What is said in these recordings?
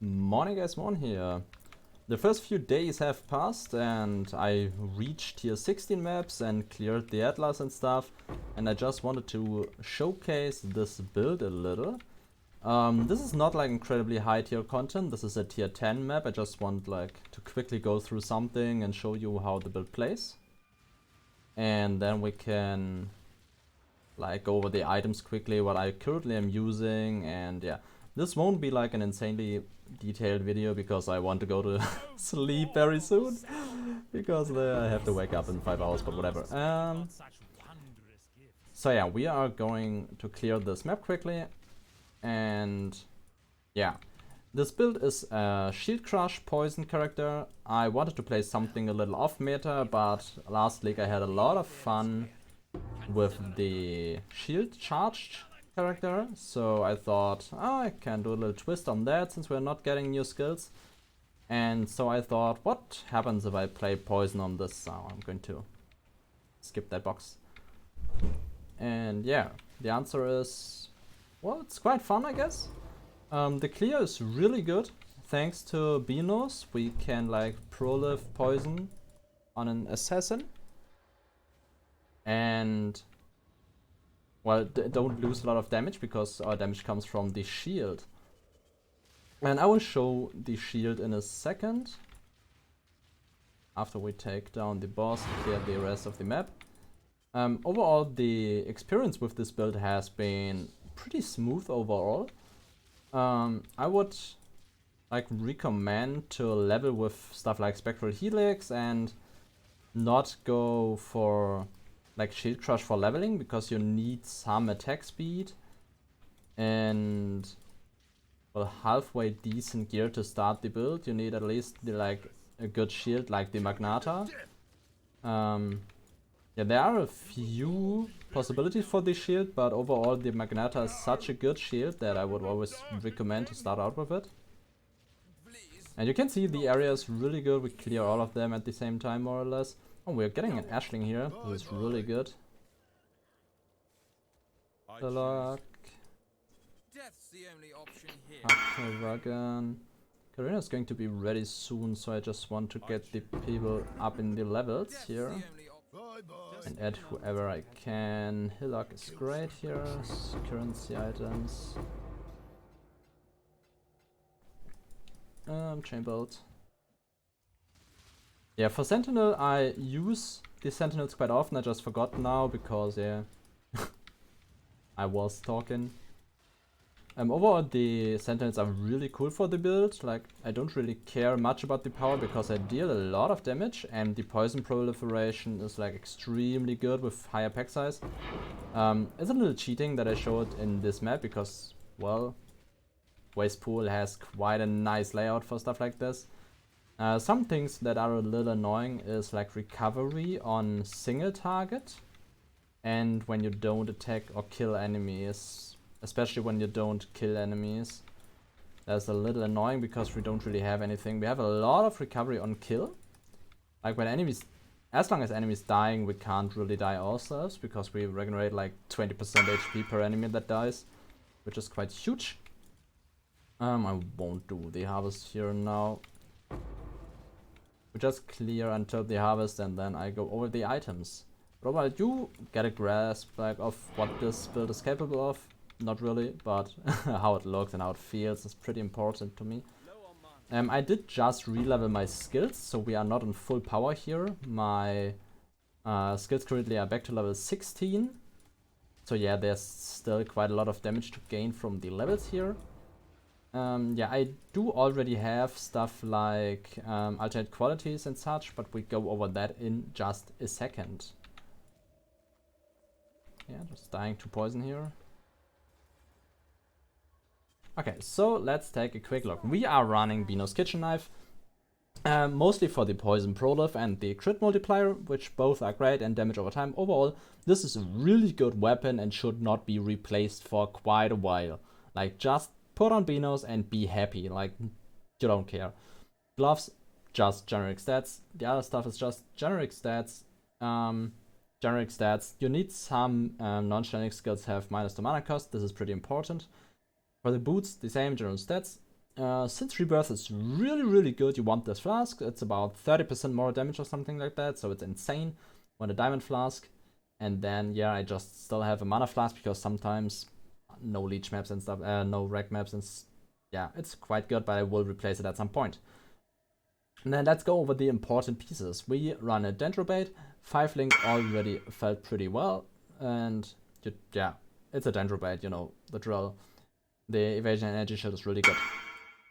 Morning guys, Moorhuhn here. The first few days have passed and I reached tier 16 maps and cleared the Atlas and stuff, and I just wanted to showcase this build a little. This is not like incredibly high tier content, this is a tier 10 map. I just want like to quickly go through something and show you how the build plays. And then we can like go over the items quickly, what I currently am using, and yeah. This won't be like an insanely detailed video because I want to go to sleep very soon. Because I have to wake up in 5 hours, but whatever. So yeah, we are going to clear this map quickly. And yeah, this build is a Shield Crush Poison character. I wanted to play something a little off meta, but last league I had a lot of fun with the Shield Charged character, so I thought, oh, I can do a little twist on that since we're not getting new skills. And so I thought, what happens if I play poison on this? So I'm going to skip that box. And yeah, the answer is, well, it's quite fun, I guess. The clear is really good. Thanks to Benos, we can like pro-live poison on an assassin. And well, don't lose a lot of damage because our damage comes from the shield. And I will show the shield in a second. After we take down the boss and clear the rest of the map. Overall, the experience with this build has been pretty smooth overall. I would like recommend to level with stuff like Spectral Helix and not go for like Shield Crush for leveling, because you need some attack speed and well, halfway decent gear to start the build. You need at least like a good shield like the Magnata. Yeah, there are a few possibilities for the shield, but overall the Magnata is such a good shield that I would always recommend to start out with it. And you can see the area is really good. We clear all of them at the same time, more or less. Oh, we're getting an Ashling here. This is really good. The lock. Wagon. Karina is going to be ready soon, so I just want to get the people up in the levels here. And add whoever I can. Hillock is great here. Currency items. Chain bolt. Yeah, for Sentinel I use the Sentinels quite often. I just forgot now because yeah, I was talking. Overall the Sentinels are really cool for the build. Like, I don't really care much about the power because I deal a lot of damage and the poison proliferation is like extremely good with higher pack size. It's a little cheating that I showed in this map because, well, Waste Pool has quite a nice layout for stuff like this. Some things that are a little annoying is like recovery on single target and when you don't attack or kill enemies, especially when you don't kill enemies. That's a little annoying because we don't really have anything. We have a lot of recovery on kill. Like when enemies, as long as enemies dying, we can't really die ourselves because we regenerate like 20% HP per enemy that dies, which is quite huge. I won't do the harvest here now. We just clear until the harvest and then I go over the items. But while you get a grasp like of what this build is capable of, not really, but how it looks and how it feels is pretty important to me. I did just re-level my skills, so we are not on full power here. My skills currently are back to level 16. So yeah, there's still quite a lot of damage to gain from the levels here. Yeah, I do already have stuff like alternate qualities and such, but we go over that in just a second. Yeah, just dying to poison here. Okay, so let's take a quick look. We are running Benos Kitchen Knife, mostly for the poison prolife and the crit multiplier, which both are great and damage over time. Overall, this is a really good weapon and should not be replaced for quite a while. Like, just put on Benos and be happy, like, you don't care. Gloves, just generic stats. The other stuff is just generic stats. You need some non-generic skills have minus the mana cost. This is pretty important. For the boots, the same general stats. Since Rebirth is really good, you want this flask. It's about 30% more damage or something like that, so it's insane. You want a diamond flask. And then, yeah, I just still have a mana flask because sometimes no leech maps and stuff, no rec maps, and yeah, it's quite good, but I will replace it at some point. And then let's go over the important pieces. We run a Dendrobait. 5 link already felt pretty well, and yeah, it's a Dendrobait, you know, the drill. The evasion and energy shield is really good.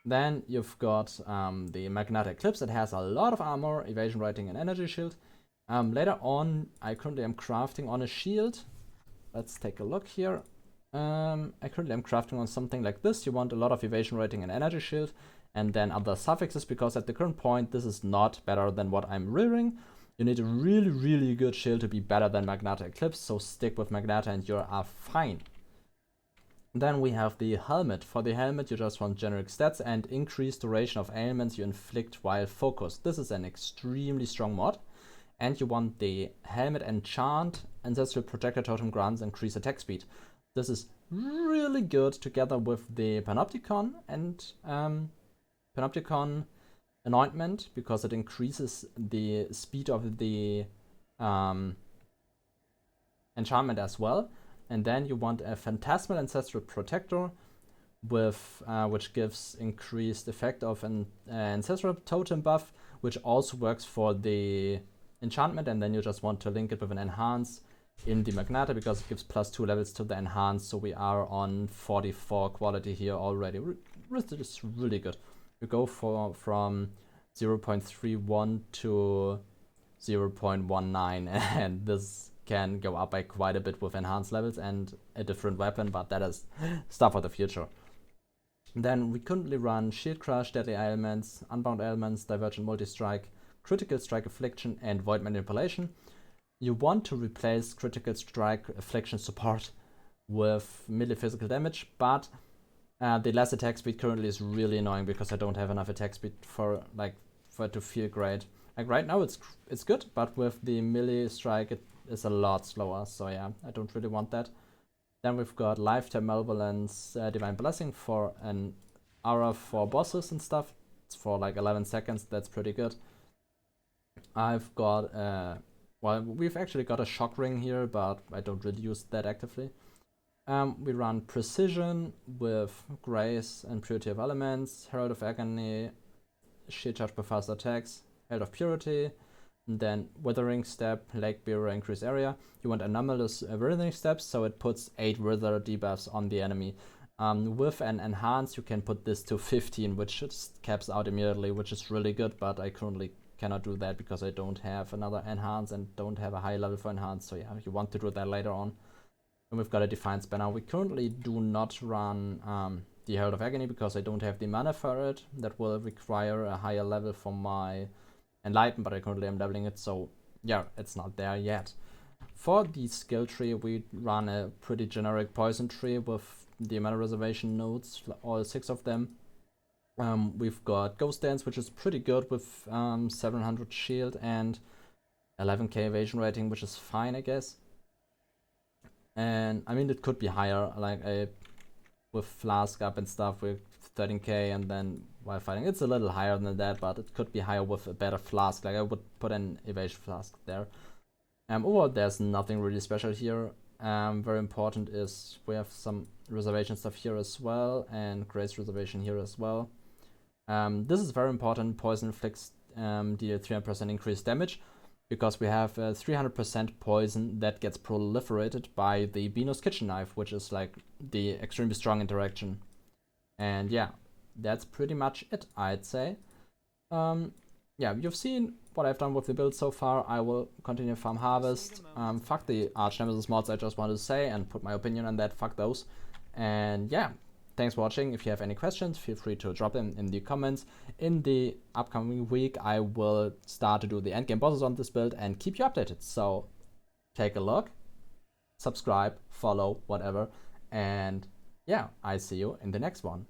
Then you've got the Magnetic Eclipse. It has a lot of armor, evasion rating, and energy shield. Later on, I currently am crafting on a shield. Let's take a look here. I currently am crafting on something like this. You want a lot of evasion rating and energy shield, and then other suffixes, because at the current point, this is not better than what I'm rearing. You need a really good shield to be better than Magnetic Eclipse, so stick with Magneta and you are fine. Then we have the helmet. For the helmet, you just want generic stats and increased duration of ailments you inflict while focused. This is an extremely strong mod. And you want the helmet enchant. Ancestral Protector Totem grants increased attack speed. This is really good together with the Panopticon and Panopticon anointment, because it increases the speed of the enchantment as well. And then you want a Phantasmal Ancestral Protector with which gives increased effect of an Ancestral Totem buff, which also works for the enchantment. And then you just want to link it with an Enhance in the Magneta, because it gives +2 levels to the Enhance. So we are on 44 quality here already, which is really good. You go from 0.31 to 0.19, and this can go up by quite a bit with enhanced levels and a different weapon, but that is stuff for the future. Then we currently run Shield Crush, Deadly Elements, Unbound Elements, Divergent Multi-Strike, Critical Strike Affliction, and Void Manipulation. You want to replace Critical Strike Affliction support with melee physical damage, but the less attack speed currently is really annoying, because I don't have enough attack speed for it to feel great. Like right now it's good, but with the melee strike it is a lot slower, so yeah, I don't really want that. Then we've got Lifetime Malevolence, Divine Blessing for an aura for bosses and stuff. It's for like 11 seconds, that's pretty good. I've got, well, we've actually got a Shock Ring here, but I don't really use that actively. We run Precision with Grace and Purity of Elements, Herald of Agony, Shield Charge for fast attacks, Herald of Purity, and then Withering Step, Lake Bearer, Increase Area. You want Anomalous Withering Steps, so it puts 8 Wither debuffs on the enemy. With an Enhance, you can put this to 15, which just caps out immediately, which is really good, but I currently cannot do that because I don't have another Enhance and don't have a high level for Enhance, so yeah, you want to do that later on. And we've got a Defiance banner. We currently do not run the Herald of Agony because I don't have the mana for it. That will require a higher level for my Enlighten, but I currently am leveling it, so yeah, it's not there yet. For the skill tree, we run a pretty generic poison tree with the mana reservation nodes, all 6 of them. We've got Ghost Dance, which is pretty good with 700 shield and 11k evasion rating, which is fine, I guess. And I mean, it could be higher, like with Flask up and stuff with 13k, and then while fighting it's a little higher than that, but it could be higher with a better Flask. Like I would put an evasion Flask there. Overall, there's nothing really special here. Very important is we have some reservation stuff here as well, and Grace reservation here as well. This is very important. Poison inflicts deal 300% increased damage, because we have 300% poison that gets proliferated by the Beano's Kitchen Knife, which is like the extremely strong interaction. And yeah, that's pretty much it, I'd say. Yeah, you've seen what I've done with the build so far. I will continue Farm Harvest. Fuck the Arch Nemesis mods, I just wanted to say, and put my opinion on that. Fuck those. And yeah, thanks for watching. If you have any questions, feel free to drop them in the comments. In the upcoming week, I will start to do the endgame bosses on this build and keep you updated. So take a look, subscribe, follow, whatever. And yeah, I see you in the next one.